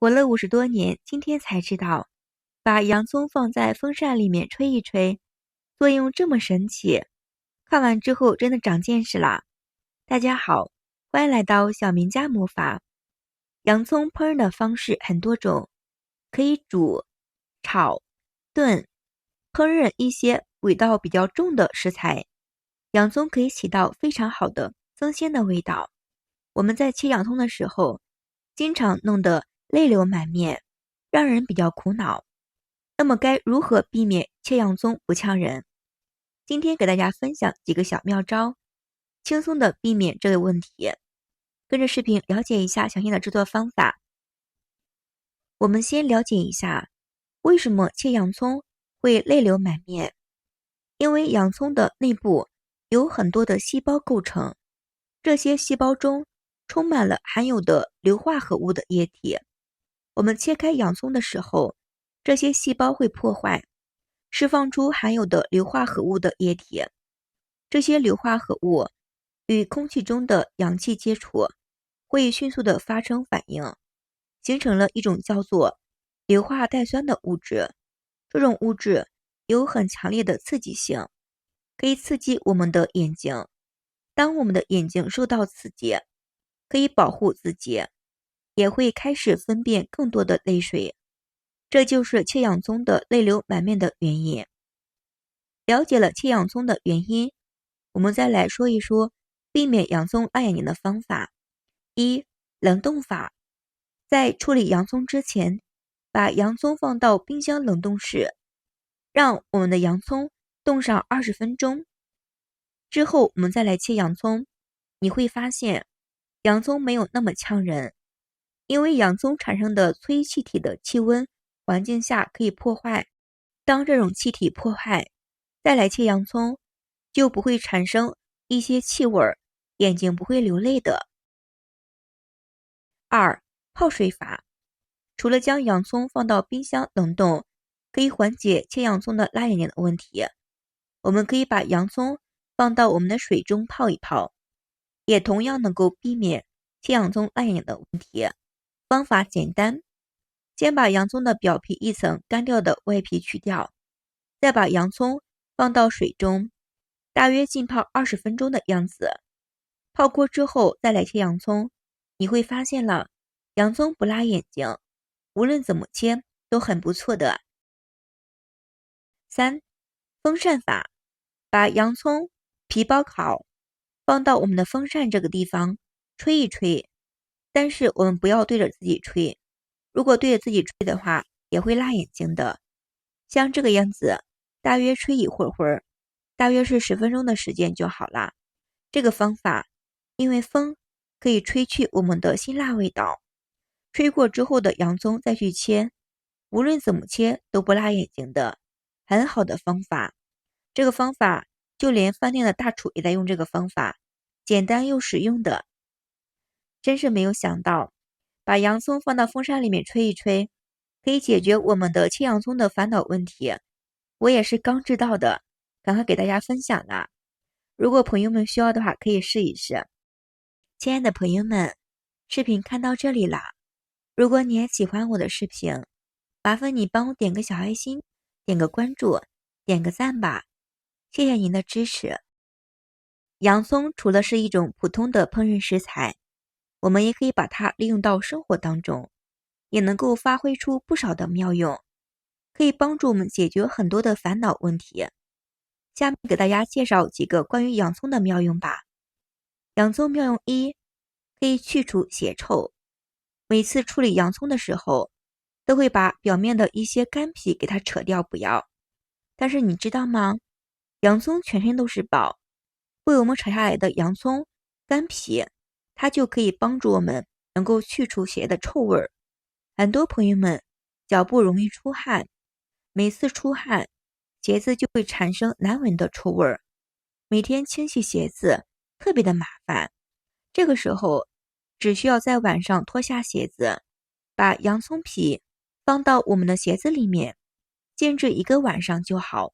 活了50多年，今天才知道，把洋葱放在风扇里面吹一吹，作用这么神奇。看完之后真的长见识啦！大家好，欢迎来到小明家魔法。洋葱烹饪的方式很多种，可以煮、炒、炖，烹饪一些味道比较重的食材。洋葱可以起到非常好的增鲜的味道。我们在切洋葱的时候，经常弄得泪流满面，让人比较苦恼。那么该如何避免切洋葱不呛人？今天给大家分享几个小妙招，轻松的避免这个问题。跟着视频了解一下详细的制作方法。我们先了解一下，为什么切洋葱会泪流满面？因为洋葱的内部有很多的细胞构成，这些细胞中充满了含有的硫化合物的液体。我们切开洋葱的时候，这些细胞会破坏，释放出含有的硫化合物的液体。这些硫化合物与空气中的氧气接触，会迅速的发生反应，形成了一种叫做硫化带酸的物质。这种物质有很强烈的刺激性，可以刺激我们的眼睛。当我们的眼睛受到刺激，可以保护自己，也会开始分泌更多的泪水。这就是切洋葱的泪流满面的原因。了解了切洋葱的原因，我们再来说一说避免洋葱辣眼睛的方法。一、冷冻法。在处理洋葱之前，把洋葱放到冰箱冷冻室，让我们的洋葱冻上20分钟。之后我们再来切洋葱，你会发现洋葱没有那么呛人，因为洋葱产生的催气体的气温环境下可以破坏。当这种气体破坏，再来切洋葱，就不会产生一些气味，眼睛不会流泪的。二、泡水法。除了将洋葱放到冰箱冷冻，可以缓解切洋葱的辣眼睛的问题，我们可以把洋葱放到我们的水中泡一泡，也同样能够避免切洋葱辣眼睛的问题。方法简单，先把洋葱的表皮一层干掉的外皮去掉，再把洋葱放到水中，大约浸泡20分钟的样子。泡过之后再来切洋葱，你会发现了，洋葱不辣眼睛，无论怎么切都很不错的。三、风扇法。把洋葱皮包好，放到我们的风扇这个地方吹一吹，但是我们不要对着自己吹，如果对着自己吹的话也会辣眼睛的。像这个样子，大约吹一会儿，大约是10分钟的时间就好啦。这个方法因为风可以吹去我们的辛辣味道，吹过之后的洋葱再去切，无论怎么切都不辣眼睛的，很好的方法。这个方法就连饭店的大厨也在用这个方法，简单又实用的。真是没有想到，把洋葱放到风扇里面吹一吹，可以解决我们的切洋葱的烦恼问题。我也是刚知道的，赶快给大家分享啦。如果朋友们需要的话，可以试一试。亲爱的朋友们，视频看到这里啦，如果你也喜欢我的视频，麻烦你帮我点个小爱心，点个关注，点个赞吧。谢谢您的支持。洋葱除了是一种普通的烹饪食材，我们也可以把它利用到生活当中，也能够发挥出不少的妙用，可以帮助我们解决很多的烦恼问题。下面给大家介绍几个关于洋葱的妙用吧。洋葱妙用一，可以去除血臭。每次处理洋葱的时候，都会把表面的一些干皮给它扯掉不要，但是你知道吗？洋葱全身都是宝，被我们扯下来的洋葱干皮，它就可以帮助我们能够去除鞋的臭味。很多朋友们脚部容易出汗，每次出汗，鞋子就会产生难闻的臭味，每天清洗鞋子特别的麻烦。这个时候，只需要在晚上脱下鞋子，把洋葱皮放到我们的鞋子里面，静置1个晚上就好。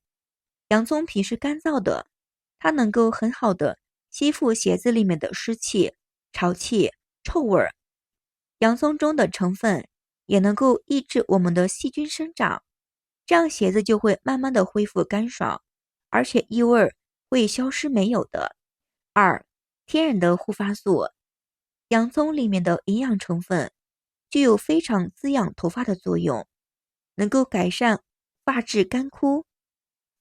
洋葱皮是干燥的，它能够很好的吸附鞋子里面的湿气、潮气、臭味。洋葱中的成分也能够抑制我们的细菌生长，这样鞋子就会慢慢的恢复干爽，而且异味会消失没有的。2. 天然的护发素。洋葱里面的营养成分具有非常滋养头发的作用，能够改善发质干枯、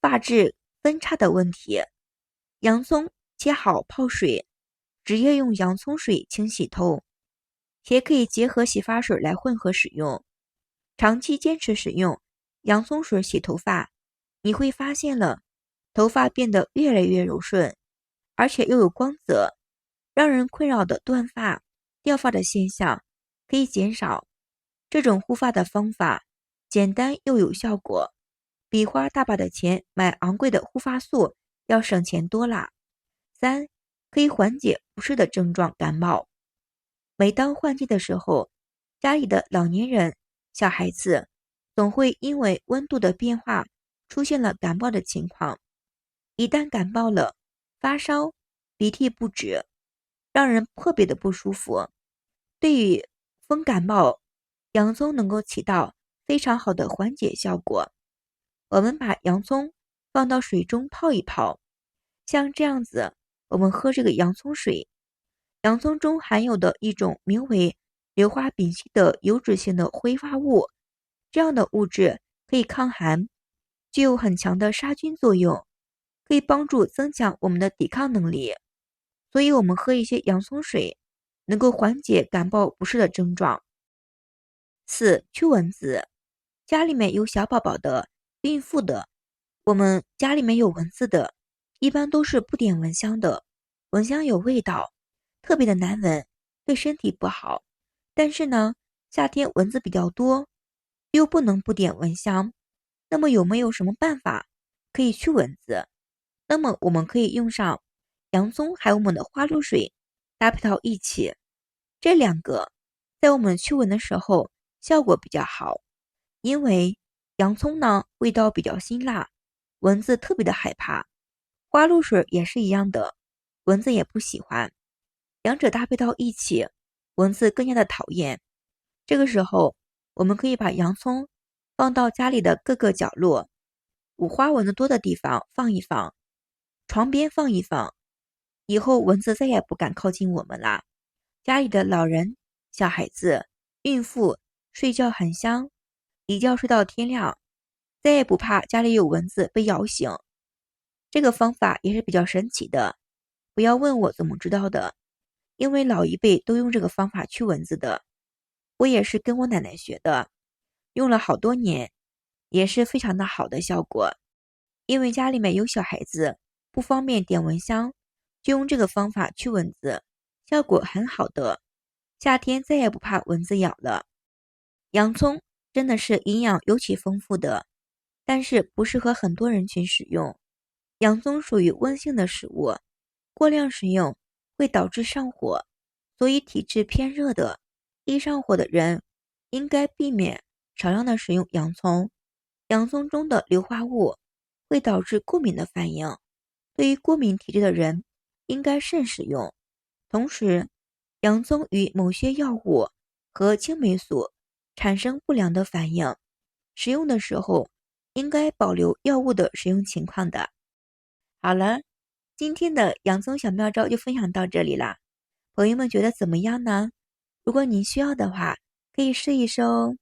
发质分叉的问题。洋葱切好泡水，直接用洋葱水清洗头，也可以结合洗发水来混合使用。长期坚持使用洋葱水洗头发，你会发现了头发变得越来越柔顺，而且又有光泽，让人困扰的断发、掉发的现象可以减少。这种护发的方法简单又有效果，比花大把的钱买昂贵的护发素要省钱多啦。3. 可以缓解不适的症状，感冒。每当换季的时候，家里的老年人、小孩子总会因为温度的变化出现了感冒的情况。一旦感冒了，发烧、鼻涕不止，让人特别的不舒服。对于风感冒，洋葱能够起到非常好的缓解效果。我们把洋葱放到水中泡一泡，像这样子，我们喝这个洋葱水。洋葱中含有的一种名为硫化丙烯的油脂性的挥发物，这样的物质可以抗寒，具有很强的杀菌作用，可以帮助增强我们的抵抗能力。所以我们喝一些洋葱水，能够缓解感冒不适的症状。4. 驱蚊子。家里面有小宝宝的、孕妇的，我们家里面有蚊子的，一般都是不点蚊香的。蚊香有味道，特别的难闻，对身体不好。但是呢，夏天蚊子比较多，又不能不点蚊香。那么有没有什么办法可以驱蚊子？那么我们可以用上洋葱还有我们的花露水搭配到一起，这两个在我们驱蚊的时候效果比较好。因为洋葱呢味道比较辛辣，蚊子特别的害怕。花露水也是一样的，蚊子也不喜欢。两者搭配到一起，蚊子更加的讨厌。这个时候，我们可以把洋葱放到家里的各个角落，五花蚊子多的地方放一放，床边放一放，以后蚊子再也不敢靠近我们啦。家里的老人、小孩子、孕妇睡觉很香，一觉睡到天亮，再也不怕家里有蚊子被咬醒。这个方法也是比较神奇的，不要问我怎么知道的，因为老一辈都用这个方法驱蚊子的，我也是跟我奶奶学的，用了好多年，也是非常的好的效果。因为家里面有小孩子，不方便点蚊香，就用这个方法驱蚊子，效果很好的，夏天再也不怕蚊子咬了。洋葱真的是营养尤其丰富的，但是不适合很多人群使用。洋葱属于温性的食物，过量食用会导致上火，所以体质偏热的、易上火的人应该避免少量的食用洋葱。洋葱中的硫化物会导致过敏的反应，对于过敏体质的人应该慎食用。同时，洋葱与某些药物和青霉素产生不良的反应，食用的时候应该保留药物的使用情况的。好了，今天的洋葱小妙招就分享到这里啦，朋友们觉得怎么样呢？如果您需要的话，可以试一试哦。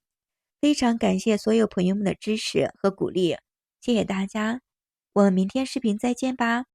非常感谢所有朋友们的支持和鼓励，谢谢大家，我们明天视频再见吧。